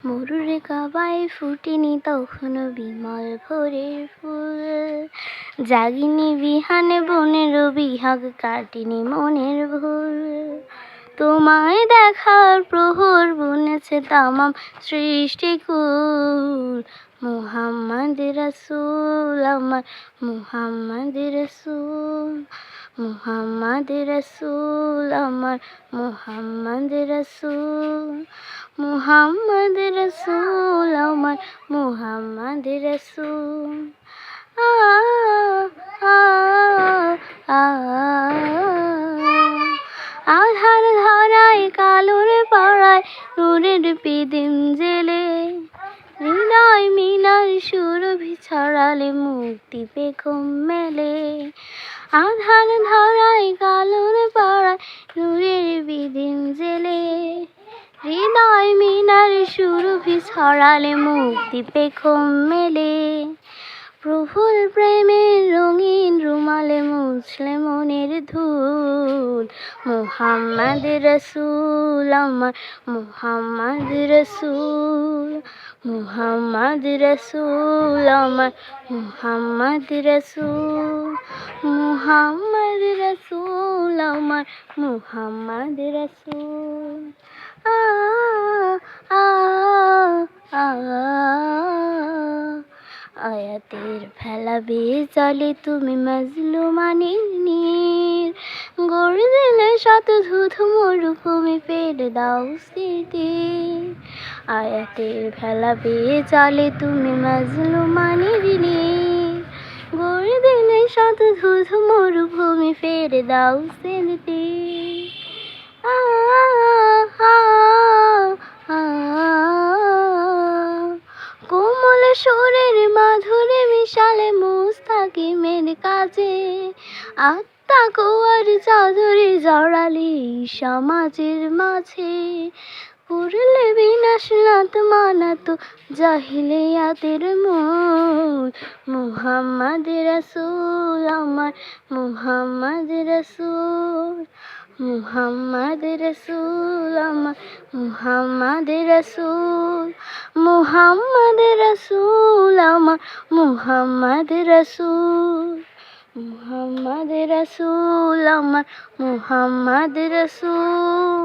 মরুর কাবায় ফুটেনি তখনো বিমল ভোরের ফুল, জাগিনি বিহানে বনের বিহাগ, কাটিনি মনের ভুল। তোমায় দেখার প্রহর বুনেছে তামাম সৃষ্টিকুল। মুহাম্মদ রাসূল আমার, মুহাম্মদ রাসূল, মুহাম্মদ রাসূল আমার, মুহাম্মদ রাসূল, মুহাম্মদ রাসূল আমার, মুহাম্মদ রাসূল। আ আ আ আধার ধরায় কালোর পাড়ায় নূরের পিদিম জেলে, হৃদয় মিনার সুরভি ছড়ালে মুক্তি পেখম মেলে। আধার ধরায় কালোর পাড়ায় নূরের পিদিম জেলে, হৃদয় মিনার সুরভি ছড়ালে মুক্তি পেখম মেলে। প্রফুল প্রেমের রঙিন রুমালে মুছলে মনের ধুল। মুহাম্মদ রাসূল আমার, মুহাম্মদ রাসূল, মুহাম্মদ রাসূল আমার, মুহাম্মদ রাসূল, মুহাম্মদ রাসূল আমার, মুহাম্মদ রাসূল। আ আ আ আয়াতের ফেলা বেজালে তুমি মাজলুমানির নীর, গড়ে দিলে শত ধুধু মরুভূমি পেড়ে দাও স্মৃতি। আয়াতের ফেলা বেজালে তুমি মাজলুমানির নীর, গড়ে দিলে শত ধুধু মরুভূমি পেড়ে দাও স্মৃতি। আ আ আ কোমল সুরের মাধুরী মিশালে মুস্তাকিমের কাজে, আত্মা কুয়ার চাদরে জড়ালি সমাজের মাঝে। পুরলে বিনাশ নাত মানাতো জাহিলিয়াতের মূল। মুহাম্মদ রাসূল আমার, মুহাম্মদ রাসূল, মুহাম্মদ রাসূল আমার, মুহাম্মদ রাসূল, মুহাম্মদ রাসূল আমার, মুহাম্মদ রাসূল, মুহাম্মদ রাসূল আমার, মুহাম্মদ রাসূল।